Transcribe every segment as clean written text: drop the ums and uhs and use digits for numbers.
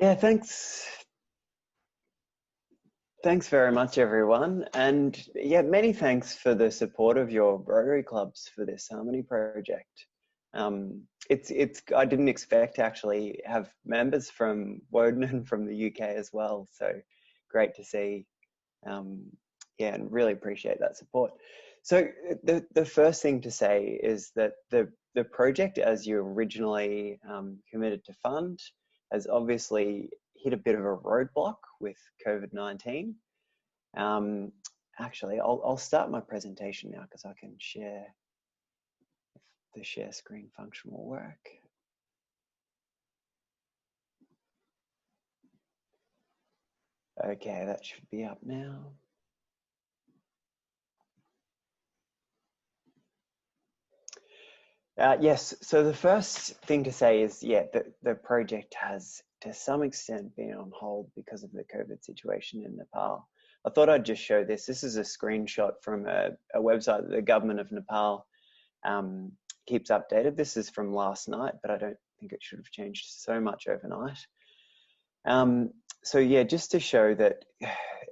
Yeah, thanks. Thanks very much, everyone. And yeah, many thanks for the support of your Rotary clubs for this Harmony project. I didn't expect to actually have members from Woden and from the UK as well. So great to see. Yeah, and really appreciate that support. So the first thing to say is that the project, as you originally committed to fund, has obviously hit a bit of a roadblock with COVID-19. Actually, I'll start my presentation now because I can share if the share screen function will work. Okay, that should be up now. Yes, so the first thing to say is, yeah, the project has to some extent been on hold because of the COVID situation in Nepal. I thought I'd just show this. This is a screenshot from a website that the government of Nepal keeps updated. This is from last night, but I don't think it should have changed so much overnight. So yeah, just to show that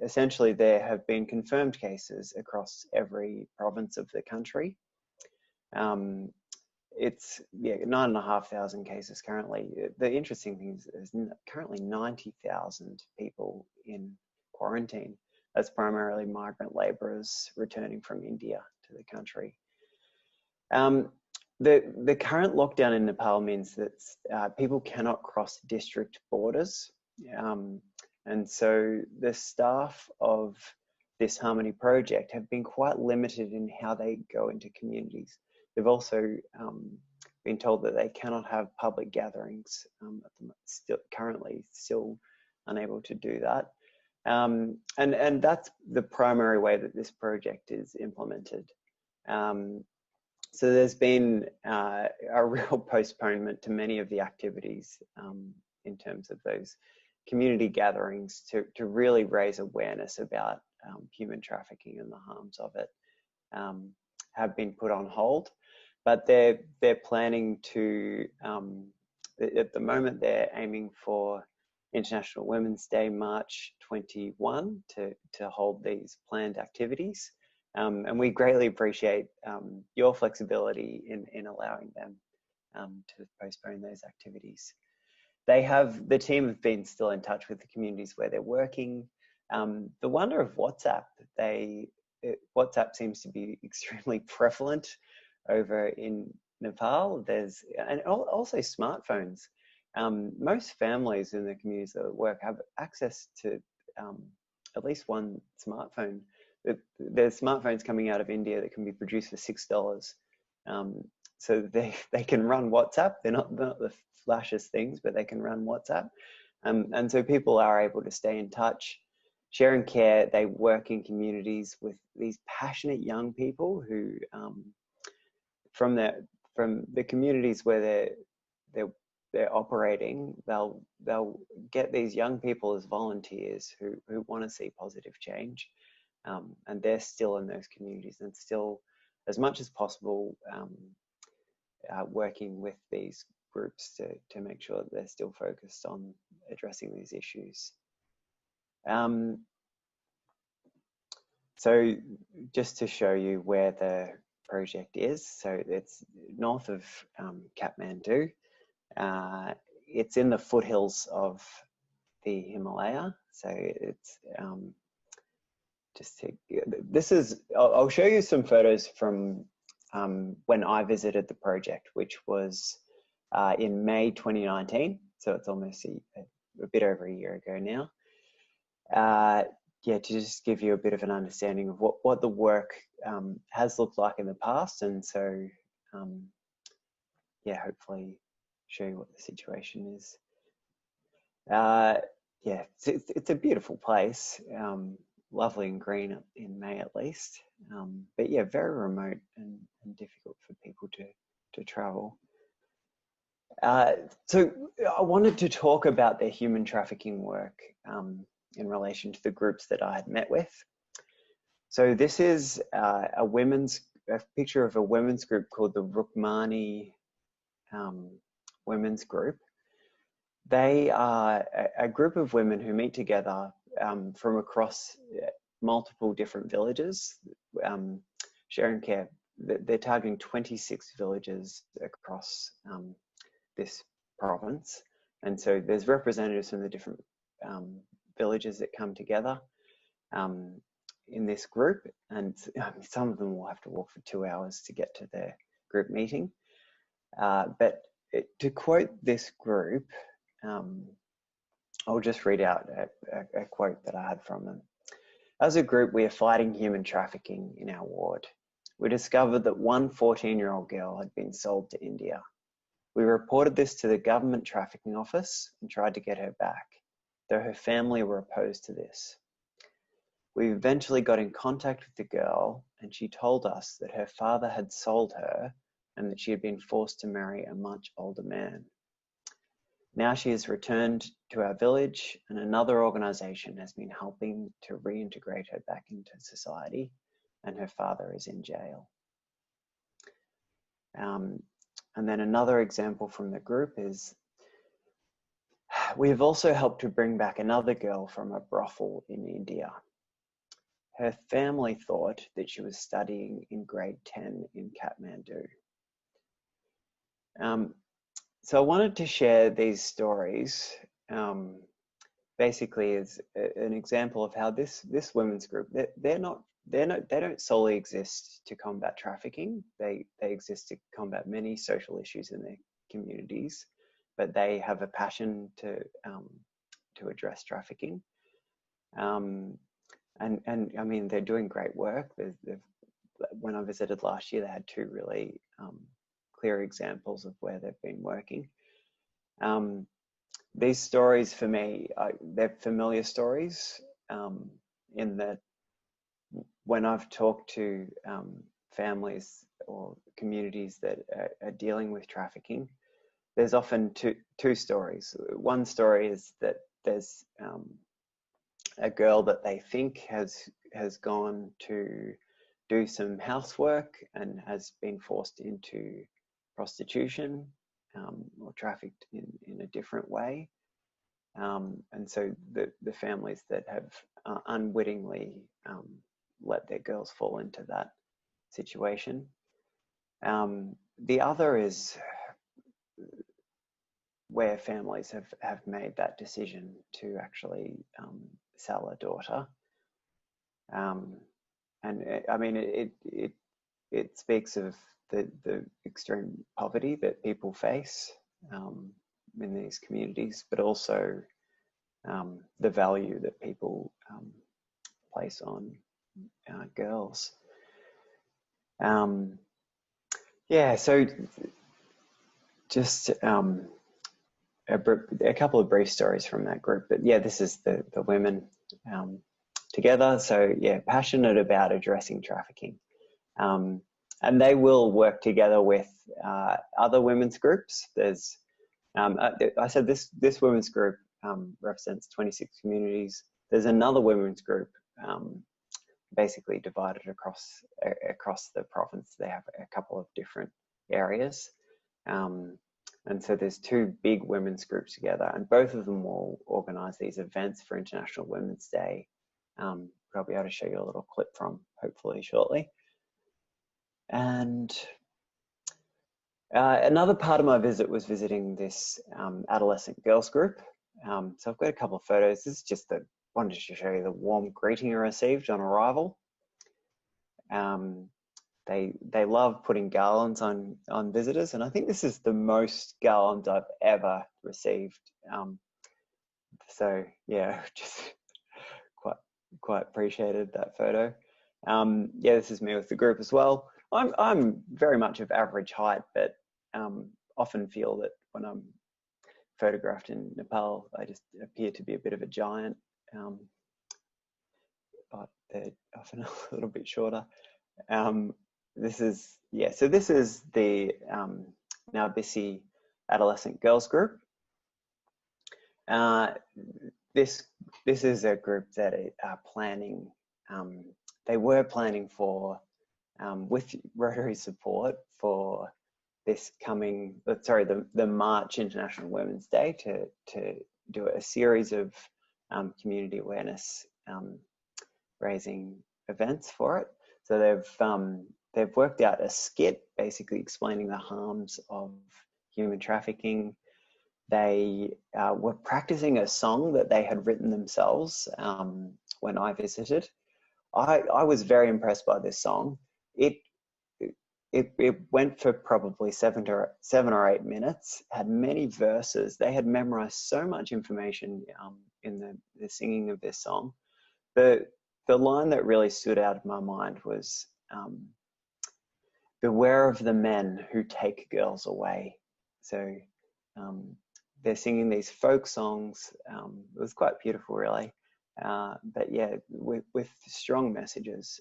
essentially there have been confirmed cases across every province of the country. It's 9,500 cases currently. The interesting thing is there's currently 90,000 people in quarantine. That's primarily migrant laborers returning from India to the country. The current lockdown in Nepal means that people cannot cross district borders. And so the staff of this Harmony project have been quite limited in how they go into communities. They've also been told that they cannot have public gatherings, currently still unable to do that. And that's the primary way that this project is implemented. So there's been a real postponement to many of the activities in terms of those community gatherings to really raise awareness about human trafficking and the harms of it have been put on hold. But they're planning to, at the moment, they're aiming for International Women's Day, March 21, to hold these planned activities. And we greatly appreciate your flexibility in allowing them to postpone those activities. The team have been still in touch with the communities where they're working. The wonder of WhatsApp, WhatsApp seems to be extremely prevalent over in Nepal. And also smartphones. Most families in the communities that work have access to at least one smartphone. There's smartphones coming out of India that can be produced for $6. So they can run WhatsApp. They're not the flashiest things, but they can run WhatsApp. And so people are able to stay in touch, share and care. They work in communities with these passionate young people who, from the communities where they're operating, they'll get these young people as volunteers who want to see positive change, and they're still in those communities and still, as much as possible, working with these groups to make sure that they're still focused on addressing these issues. So just to show you where the project is, so it's north of Kathmandu. It's in the foothills of the Himalaya. So it's I'll show you some photos from when I visited the project, which was in May 2019. So it's almost a bit over a year ago now. Yeah, to just give you a bit of an understanding of what the work has looked like in the past. And so, yeah, hopefully show you what the situation is. Yeah, it's a beautiful place, lovely and green in May at least. But yeah, very remote and difficult for people to travel. So I wanted to talk about their human trafficking work in relation to the groups that I had met with. So this is a picture of a women's group called the Rukmani Women's Group. They are a group of women who meet together from across multiple different villages, sharing care. They're targeting 26 villages across this province. And so there's representatives from the different villages that come together in this group. And some of them will have to walk for 2 hours to get to their group meeting. But to quote this group, I'll just read out a quote that I had from them. As a group, we are fighting human trafficking in our ward. We discovered that one 14-year-old girl had been sold to India. We reported this to the government trafficking office and tried to get her back, though her family were opposed to this. We eventually got in contact with the girl, and she told us that her father had sold her and that she had been forced to marry a much older man. Now she has returned to our village, and another organisation has been helping to reintegrate her back into society, and her father is in jail. And then another example from the group is, we have also helped to bring back another girl from a brothel in India. Her family thought that she was studying in grade 10 in Kathmandu. So I wanted to share these stories basically as an example of how this women's group, they don't solely exist to combat trafficking. They exist to combat many social issues in their communities, but they have a passion to address trafficking. And I mean, they're doing great work. When I visited last year, they had 2 really clear examples of where they've been working. These stories for me, they're familiar stories in that when I've talked to families or communities that are dealing with trafficking, there's often two stories. One story is that there's a girl that they think has gone to do some housework and has been forced into prostitution or trafficked in a different way. And so the families that have unwittingly let their girls fall into that situation. The other is where families have made that decision to actually sell a daughter. And I mean, it speaks of the extreme poverty that people face in these communities, but also the value that people place on girls. Yeah, so just a couple of brief stories from that group, but yeah, this is the women together. So yeah, passionate about addressing trafficking. And they will work together with other women's groups. There's, I said this women's group represents 26 communities. There's another women's group basically divided across the province. They have a couple of different areas. And so there's 2 big women's groups together, and both of them will organise these events for International Women's Day. I'll be able to show you a little clip from hopefully shortly. And another part of my visit was visiting this adolescent girls group. So I've got a couple of photos. This is just wanted to show you the warm greeting I received on arrival. They love putting garlands on visitors, and I think this is the most garlands I've ever received. So yeah, just quite appreciated that photo. Yeah, this is me with the group as well. I'm very much of average height, but often feel that when I'm photographed in Nepal, I just appear to be a bit of a giant. But they're often a little bit shorter. This is the now busy adolescent girls group. This is a group that are planning. They were planning for, with Rotary support, for this coming, sorry, the March International Women's Day to do a series of community awareness raising events for it. So they've worked out a skit basically explaining the harms of human trafficking. They were practicing a song that they had written themselves when I visited. I was very impressed by this song. It went for probably 7 or 8 minutes, had many verses. They had memorized so much information in the singing of this song. The line that really stood out of my mind was, beware of the men who take girls away. So they're singing these folk songs. It was quite beautiful, really. But yeah, with strong messages,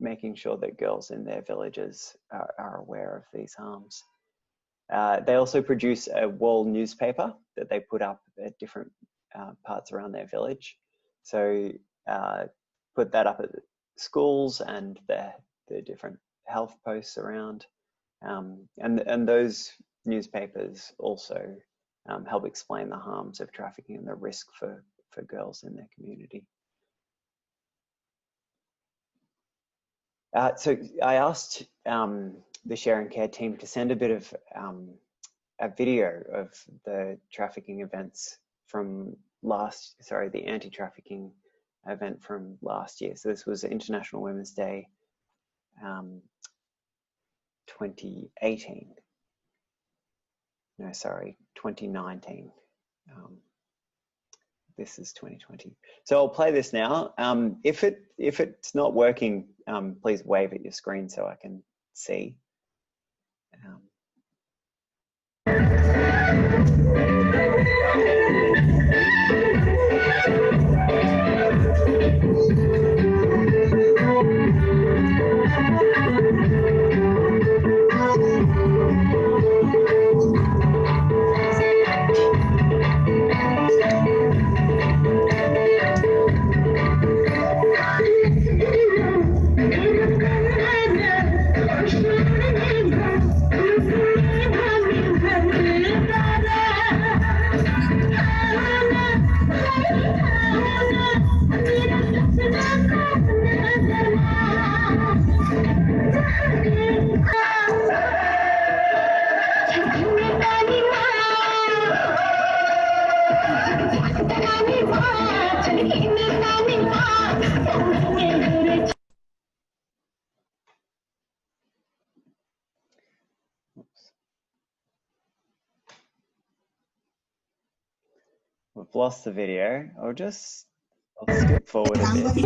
making sure that girls in their villages are aware of these harms. They also produce a wall newspaper that they put up at different parts around their village. So put that up at schools and the different health posts around. And those newspapers also help explain the harms of trafficking and the risk for girls in their community. So I asked the Share and Care team to send a bit of a video of the trafficking events from the anti-trafficking event from last year. So this was International Women's Day 2018. No, sorry, 2019. This is 2020. So I'll play this now. If it's not working, please wave at your screen so I can see. We've lost the video. I'll skip forward a bit.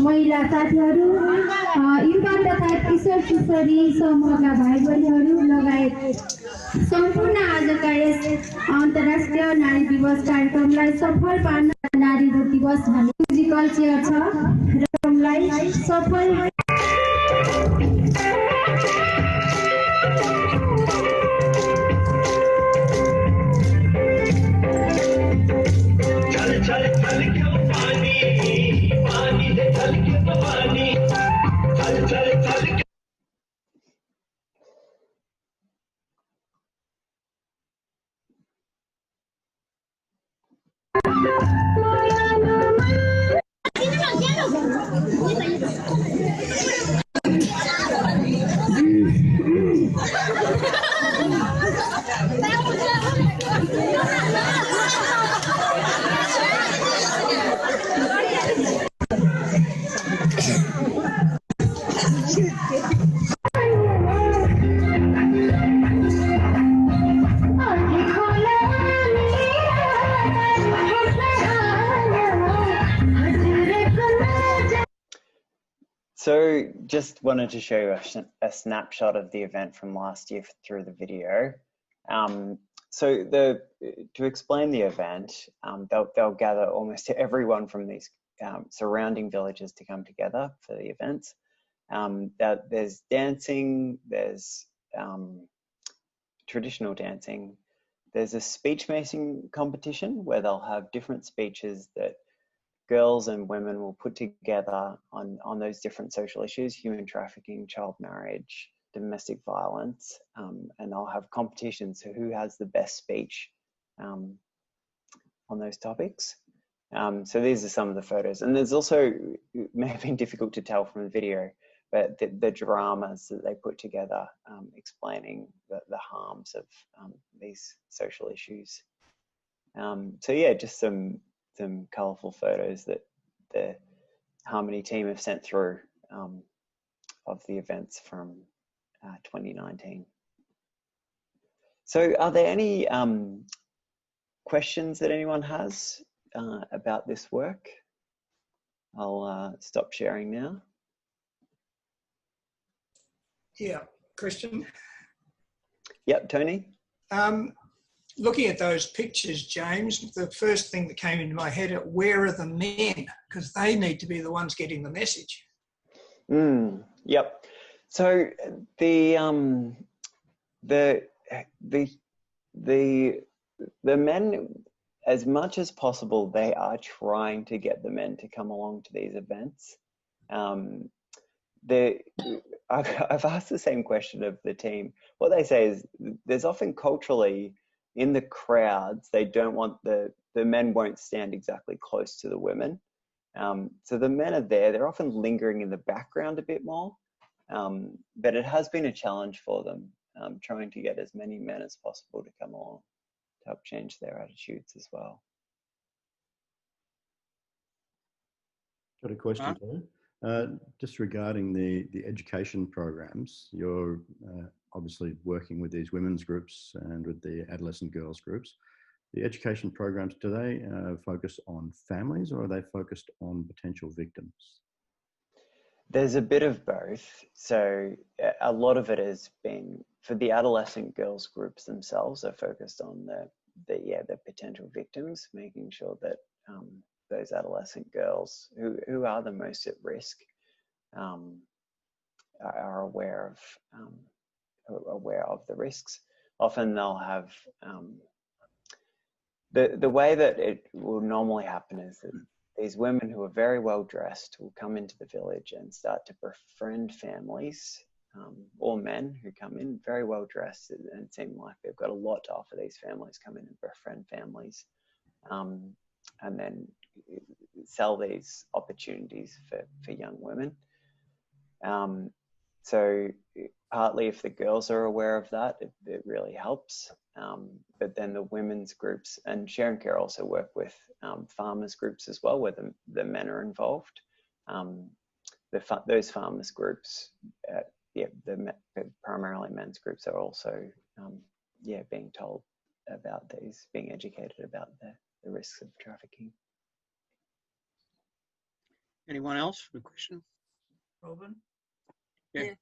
महिला साथीहरू युवा तथा किशोर किशोरी समूहका भाइ बहिनीहरू लगायत सम्पूर्ण आजका यस अन्तर्राष्ट्रिय नारी दिवस कार्यक्रमलाई सफल पार्न नारी दिवस भन्ने म्युजिकल चेयर छ र हामीलाई सफल So just wanted to show you a snapshot of the event from last year through the video. To explain the event, they'll gather almost everyone from these surrounding villages to come together for the events. There's dancing, there's traditional dancing. There's a speech making competition where they'll have different speeches that girls and women will put together on those different social issues: human trafficking, child marriage, domestic violence, and I'll have competitions for who has the best speech on those topics. So these are some of the photos, and there's also, it may have been difficult to tell from the video, but the dramas that they put together explaining the harms of these social issues. So yeah, just some colourful photos that the Harmony team have sent through of the events from 2019. So are there any questions that anyone has about this work? I'll stop sharing now. Yeah, Christian. Yep, Tony. Looking at those pictures, James, the first thing that came into my head, where are the men? Because they need to be the ones getting the message. Yep. So the men, as much as possible, they are trying to get the men to come along to these events. I've asked the same question of the team. What they say is there's often culturally in the crowds, they don't want the men won't stand exactly close to the women. So the men are there, they're often lingering in the background a bit more, but it has been a challenge for them, trying to get as many men as possible to come along to help change their attitudes as well. Got a question, Tony. Just regarding the education programs, you're obviously working with these women's groups and with the adolescent girls groups. The education programs, do they focus on families, or are they focused on potential victims? There's a bit of both. So a lot of it has been for the adolescent girls groups themselves are focused on the potential victims, making sure that those adolescent girls who are the most at risk are aware of the risks. Often they'll have the way that it will normally happen is that these women who are very well dressed will come into the village and start to befriend families or men who come in very well dressed and seem like they've got a lot to offer. These families come in and befriend families, and then sell these opportunities for young women. So partly if the girls are aware of that, it really helps. But then the women's groups, and Share and Care also work with farmers groups as well, where the men are involved. Those farmers groups, primarily men's groups, are also being told about these, being educated about the risks of trafficking. Anyone else for a question? Robin? Yeah.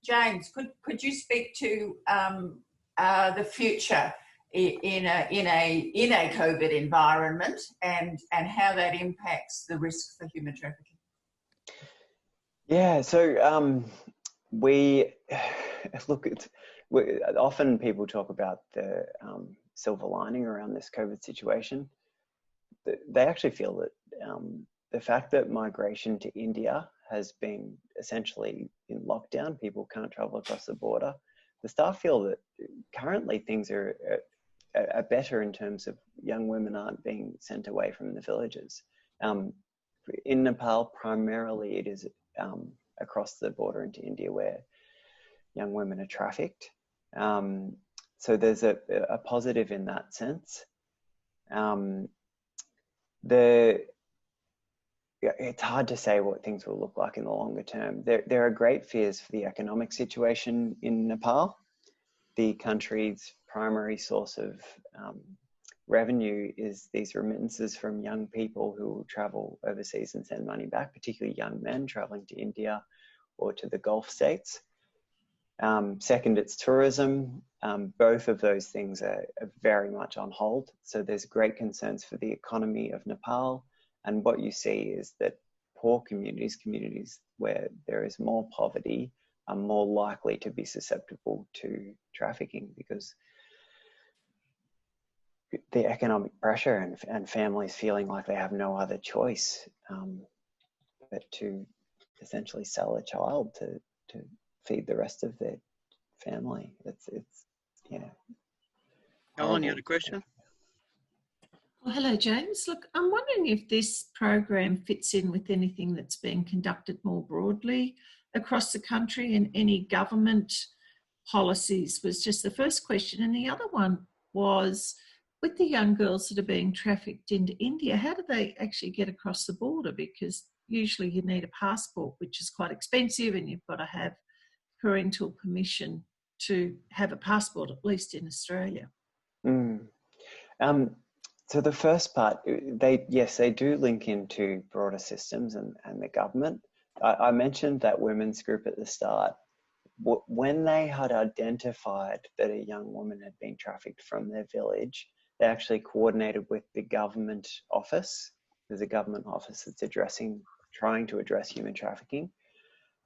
James, could you speak to the future in a COVID environment and how that impacts the risk for human trafficking? Yeah, so we look at, often people talk about the silver lining around this COVID situation. They actually feel that the fact that migration to India has been essentially in lockdown, people can't travel across the border. The staff feel that currently things are better in terms of young women aren't being sent away from the villages. In Nepal, primarily it is across the border into India where young women are trafficked. So there's a positive in that sense. It's hard to say what things will look like in the longer term. There are great fears for the economic situation in Nepal. The country's primary source of revenue is these remittances from young people who will travel overseas and send money back, particularly young men traveling to India or to the Gulf states. Second, it's tourism. Both of those things are very much on hold. So there's great concerns for the economy of Nepal And what you see is that poor communities where there is more poverty, are more likely to be susceptible to trafficking, because the economic pressure and families feeling like they have no other choice but to essentially sell a child to feed the rest of their family. It's yeah. Helen, you had a question? Well, hello, James. Look, I'm wondering if this program fits in with anything that's being conducted more broadly across the country, and any government policies was just the first question. And the other one was, with the young girls that are being trafficked into India, how do they actually get across the border? Because usually you need a passport, which is quite expensive, and you've got to have parental permission to have a passport, at least in Australia. So the first part, they do link into broader systems and the government. I mentioned that women's group at the start. When they had identified that a young woman had been trafficked from their village, they actually coordinated with the government office. There's a government office that's trying to address human trafficking.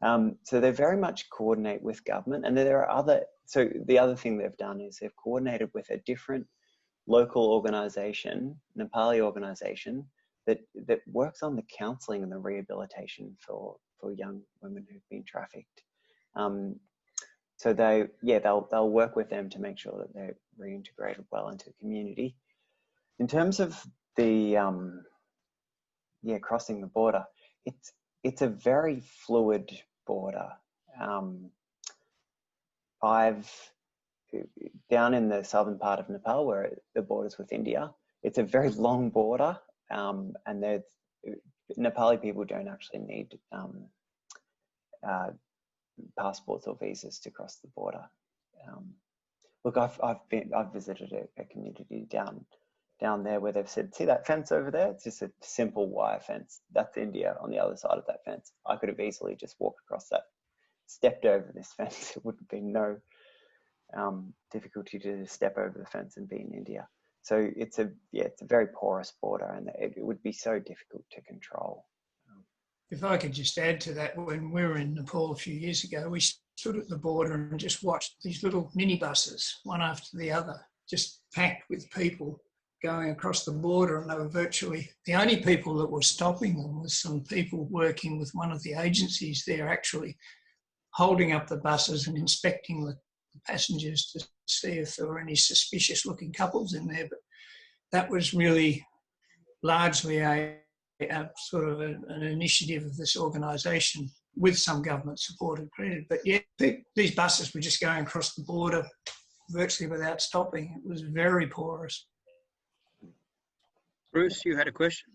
So they very much coordinate with government. And there are the other thing they've done is they've coordinated with a different local organisation, Nepali organisation, that works on the counselling and the rehabilitation for young women who've been trafficked. So they'll work with them to make sure that they're reintegrated well into the community. In terms of the crossing the border, it's a very fluid border. Down in the southern part of Nepal, where the borders with India, it's a very long border, and Nepali people don't actually need passports or visas to cross the border. Look, I've visited a community down there where they've said, see that fence over there? It's just a simple wire fence. That's India on the other side of that fence. I could have easily just walked across that, stepped over this fence. It would have been no difficulty to step over the fence and be in India. So it's a very porous border, and it would be so difficult to control. If I could just add to that, when we were in Nepal a few years ago, we stood at the border and just watched these little minibuses, one after the other, just packed with people going across the border, and they were virtually the only people that were stopping them was some people working with one of the agencies there, actually holding up the buses and inspecting the passengers to see if there were any suspicious looking couples in there. But that was really largely a sort of an initiative of this organisation with some government support and credit. But yeah, these buses were just going across the border virtually without stopping. It was very porous. Bruce, you had a question?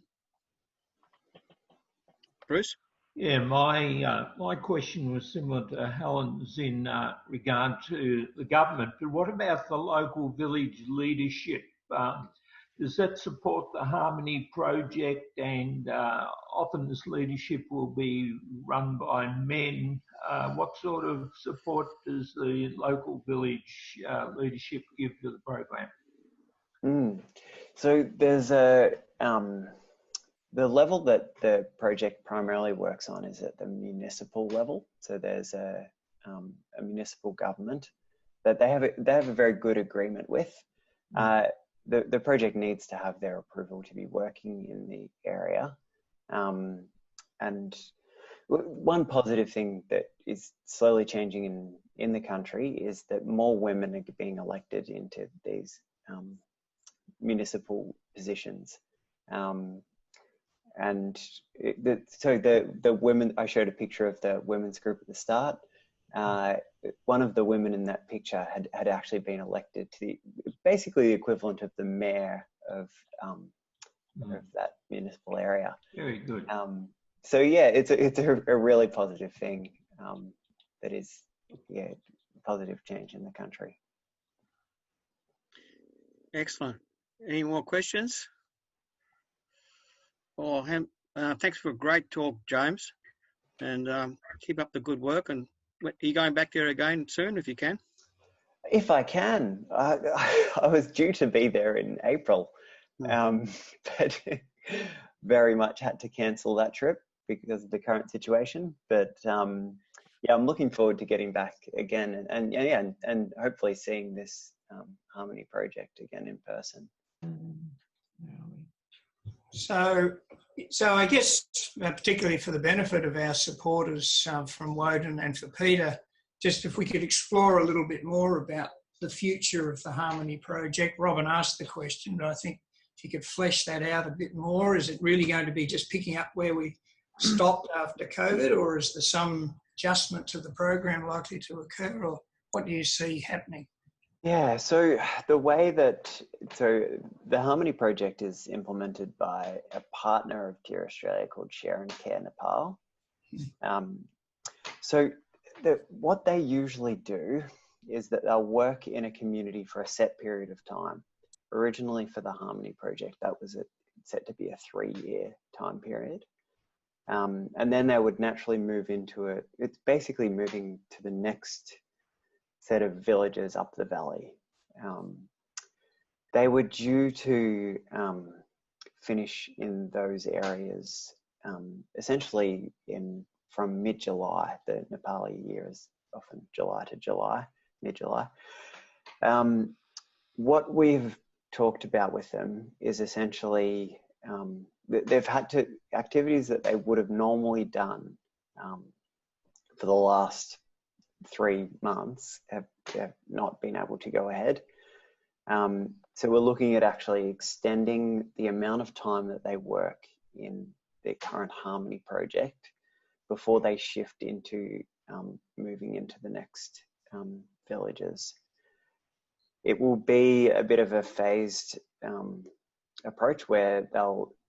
Bruce? Yeah, my question was similar to Helen's in regard to the government, but what about the local village leadership? Does that support the Harmony Project? And often this leadership will be run by men. What sort of support does the local village leadership give to the program? So there's the level that the project primarily works on is at the municipal level. So there's a municipal government that they have a very good agreement with. The project needs to have their approval to be working in the area. And one positive thing that is slowly changing in the country is that more women are being elected into these municipal positions. So the women, I showed a picture of the women's group at the start. One of the women in that picture had actually been elected to basically the equivalent of the mayor of that municipal area. Very good. So yeah, it's a really positive thing that is positive change in the country. Excellent. Any more questions? Oh, thanks for a great talk, James, and keep up the good work. And are you going back there again soon, if you can? If I can. I was due to be there in April, but very much had to cancel that trip because of the current situation. But yeah, I'm looking forward to getting back again and hopefully seeing this Harmony project again in person. So I guess particularly for the benefit of our supporters from Woden and for Peter, just if we could explore a little bit more about the future of the Harmony project. Robin asked the question, but I think if you could flesh that out a bit more, is it really going to be just picking up where we stopped after COVID, or is there some adjustment to the program likely to occur, or what do you see happening? Yeah, so the way that, the Harmony project is implemented by a partner of Dear Australia called Share and Care Nepal. What they usually do is that they'll work in a community for a set period of time. Originally for the Harmony project, that was set to be a 3-year time period. And then they would naturally move into it's basically moving to the next set of villages up the valley. They were due to finish in those areas essentially from mid-July. The Nepali year is often July to July, mid-July. What we've talked about with them is essentially they've had to, activities that they would have normally done for the last 3 months have not been able to go ahead. So we're looking at actually extending the amount of time that they work in their current Harmony project before they shift into moving into the next villages. It will be a bit of a phased approach where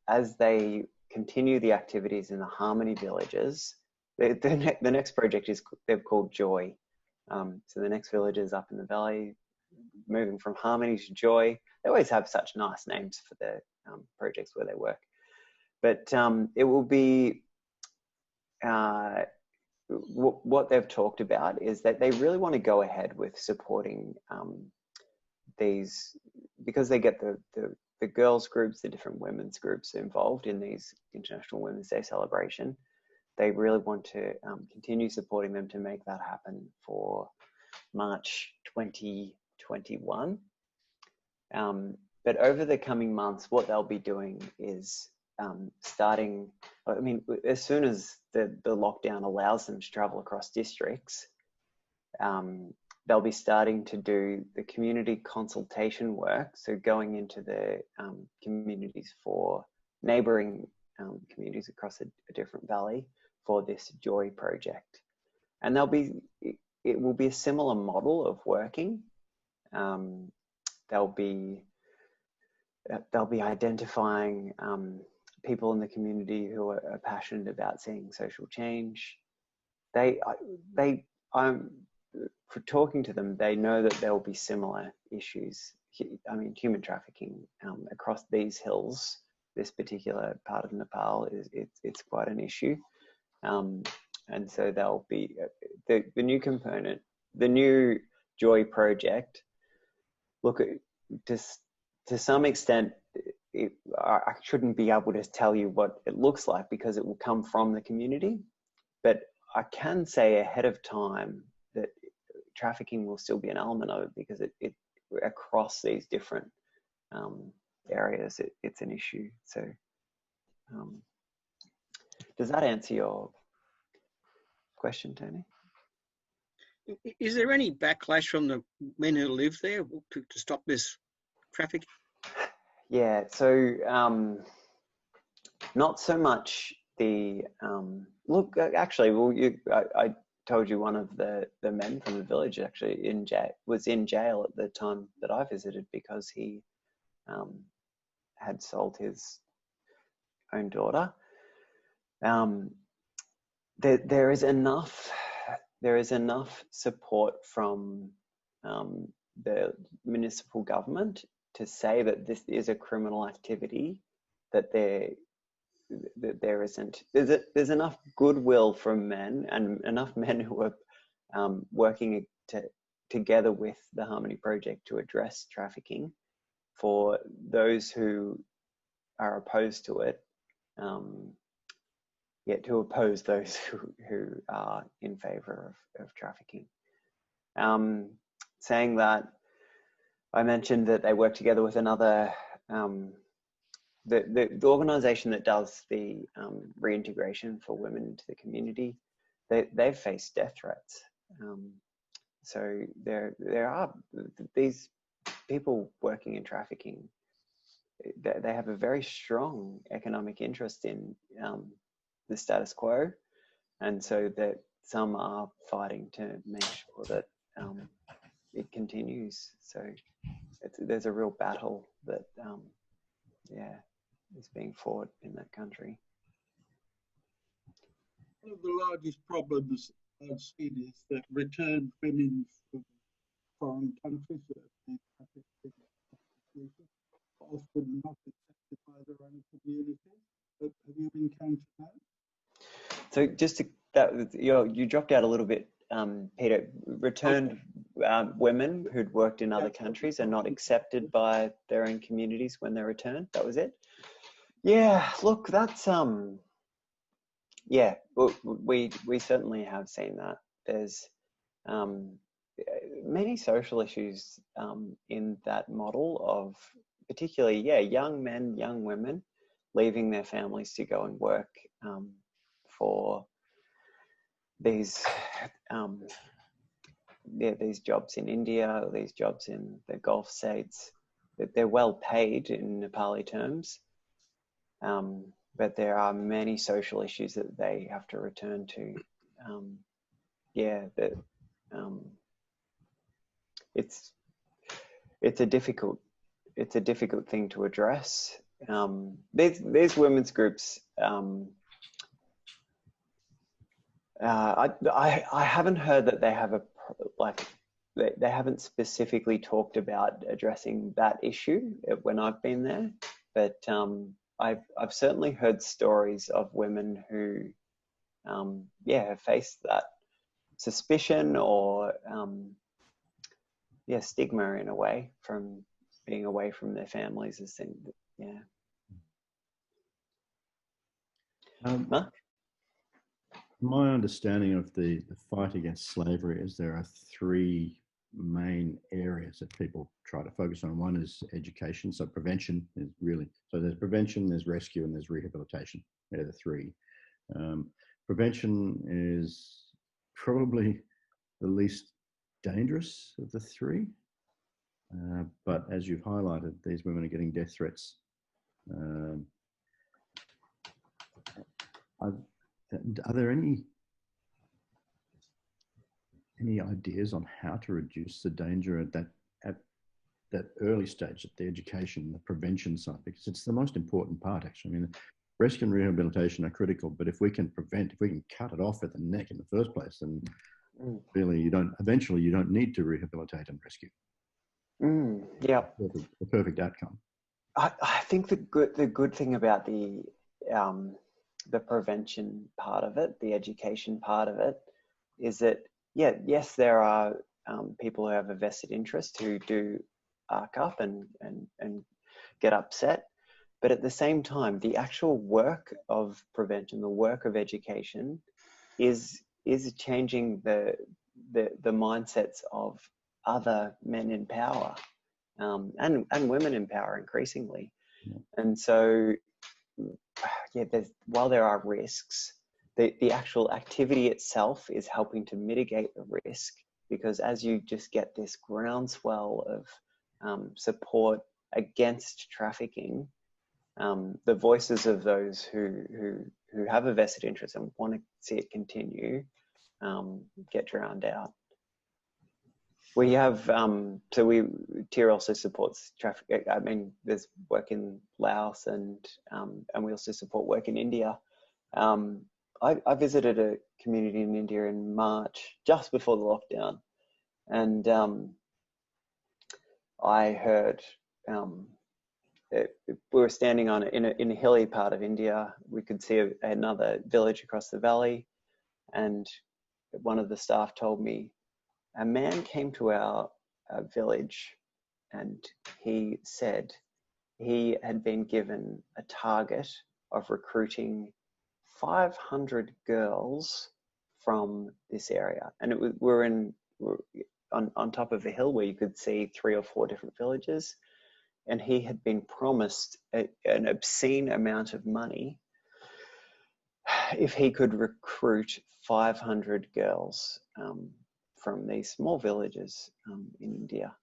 as they continue the activities in the Harmony villages, the next project they've called Joy. So the next village is up in the valley, moving from Harmony to Joy. They always have such nice names for the projects where they work. But it will be, what they've talked about is that they really want to go ahead with supporting these, because they get the girls groups, the different women's groups involved in these International Women's Day celebration. They really want to continue supporting them to make that happen for March 2021. But over the coming months, what they'll be doing is starting, I mean, as soon as the lockdown allows them to travel across districts, they'll be starting to do the community consultation work. So going into the communities for neighbouring communities across a different valley for this Joy project. And it will be a similar model of working. They'll be identifying people in the community who are passionate about seeing social change. For talking to them, they know that there will be similar issues. I mean, human trafficking across these hills, this particular part of Nepal, it's quite an issue. And so they'll be the new component, the new Joy project. Look, to some extent, I shouldn't be able to tell you what it looks like because it will come from the community, but I can say ahead of time that trafficking will still be an element of it because it across these different areas, it's an issue. So does that answer your question, Tony? Is there any backlash from the men who live there to stop this trafficking? Yeah, so not so much the look. Actually, I told you one of the men from the village actually was in jail at the time that I visited because he had sold his own daughter. There is enough support from the municipal government to say that this is a criminal activity, that there's enough goodwill from men and enough men who are working together with the Harmony project to address trafficking for those who are opposed to it to oppose those who are in favour of trafficking. Saying that, I mentioned that they work together with another, the organisation that does the reintegration for women into the community. They've faced death threats. So there are these people working in trafficking. They have a very strong economic interest in the status quo, and so that some are fighting to make sure that it continues. So there's a real battle that is being fought in that country. One of the largest problems I've seen is that returned women from foreign countries that have been trafficked often not accepted by their own communities. Have you encountered that? So just you dropped out a little bit, Peter. Returned women who'd worked in other countries are not accepted by their own communities when they return. That was it. Yeah, look, that's we certainly have seen that. There's many social issues in that model of particularly, young men, young women leaving their families to go and work for these these jobs in India, or these jobs in the Gulf states. They're well paid in Nepali terms, but there are many social issues that they have to return to. It's a difficult thing to address. These women's groups, I haven't heard that they have they haven't specifically talked about addressing that issue when I've been there, but I've certainly heard stories of women who have faced that suspicion or stigma in a way from being away from their families. Mark? My understanding of the fight against slavery is there are three main areas that people try to focus on. One is education, so prevention is really, so there's prevention, there's rescue, and there's rehabilitation. They're the three. Prevention is probably the least dangerous of the three, but as you've highlighted, these women are getting death threats. Are there any ideas on how to reduce the danger at that early stage, at the education, the prevention side? Because it's the most important part, actually. I mean, rescue and rehabilitation are critical, but if we can prevent, if we can cut it off at the neck in the first place, then really you don't need to rehabilitate and rescue. The perfect outcome. I think the good thing about the prevention part of it, the education part of it, is that yes, there are people who have a vested interest who do arc up and get upset, but at the same time, the actual work of prevention, the work of education, is changing the mindsets of other men in power and women in power increasingly. And so while there are risks, the actual activity itself is helping to mitigate the risk, because as you just get this groundswell of support against trafficking, the voices of those who have a vested interest and want to see it continue get drowned out. We have, TIR also supports traffic. I mean, there's work in Laos and we also support work in India. I visited a community in India in March, just before the lockdown, and I heard, we were standing in a hilly part of India. We could see another village across the valley, and one of the staff told me, a man came to our village and he said he had been given a target of recruiting 500 girls from this area. And we're on top of a hill where you could see 3 or 4 different villages. And he had been promised an obscene amount of money if he could recruit 500 girls from these small villages in India.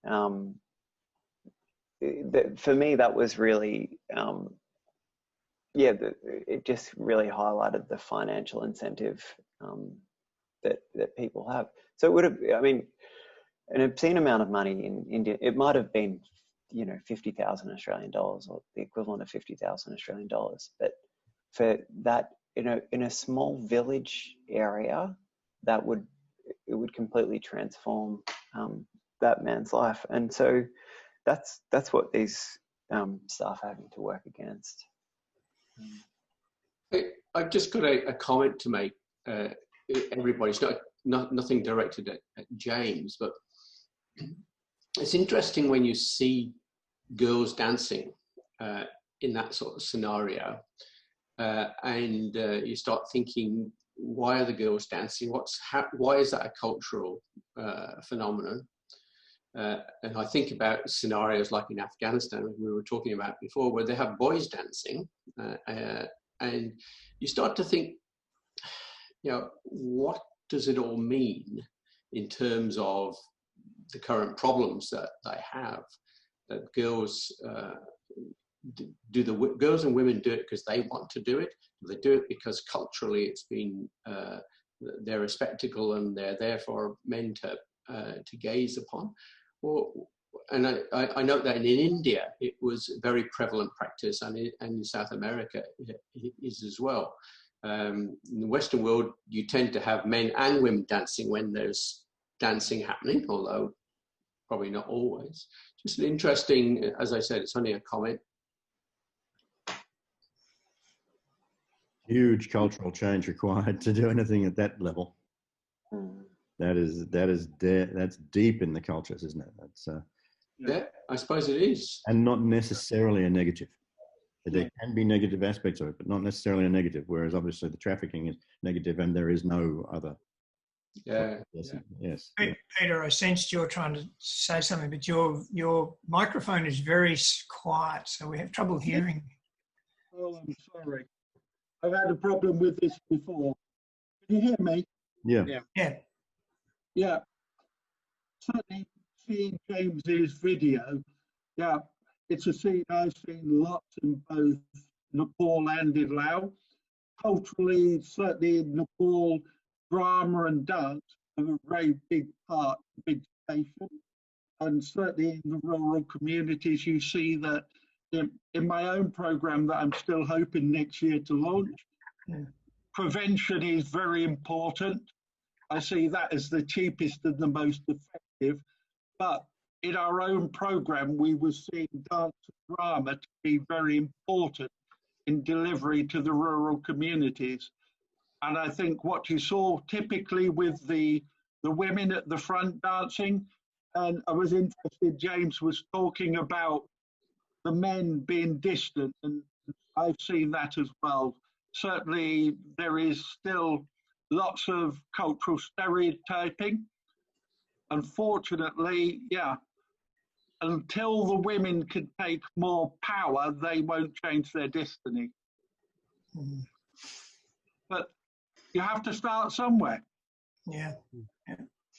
For me, that was really, it just really highlighted the financial incentive that people have. So it would have, I mean, an obscene amount of money in India, it might have been, 50,000 Australian dollars or the equivalent of 50,000 Australian dollars. But for that, in a small village area, it would completely transform that man's life. And so that's what these staff are having to work against. I've just got a comment to make. Everybody's nothing directed at James, but it's interesting when you see girls dancing in that sort of scenario, and you start thinking, why are the girls dancing? Why is that a cultural phenomenon? And I think about scenarios like in Afghanistan, as we were talking about before, where they have boys dancing, and you start to think, what does it all mean in terms of the current problems that they have? That girls girls and women do it because they want to do it? Do they do it because culturally it's been they're a spectacle and they're there for men to gaze upon? And I note that in India it was a very prevalent practice, and in South America it is as well. In the Western world, you tend to have men and women dancing when there's dancing happening, although probably not always. Just an interesting, as I said, it's only a comment. Huge cultural change required to do anything at that level. That's deep in the cultures, isn't it? That's yeah, I suppose it is, and not necessarily a negative. There can be negative aspects of it, but not necessarily a negative. Whereas obviously the trafficking is negative, and there is no other. Yeah. Yes. Peter, I sensed you're trying to say something, but your microphone is very quiet, so we have trouble hearing. Oh, I'm sorry. I've had a problem with this before. Can you hear me? Yeah. Certainly seeing James's video, it's a scene I've seen lots in both Nepal and in Laos. Culturally, certainly in Nepal, drama and dance have a very big part, big station. And certainly in the rural communities, you see that in my own program that I'm still hoping next year to launch, prevention is very important. I see that as the cheapest and the most effective. But in our own program, we were seeing dance and drama to be very important in delivery to the rural communities. And I think what you saw typically with the women at the front dancing, and I was interested, James was talking about the men being distant, and I've seen that as well. Certainly there is still lots of cultural stereotyping. Unfortunately, until the women can take more power, they won't change their destiny. But you have to start somewhere. Yeah.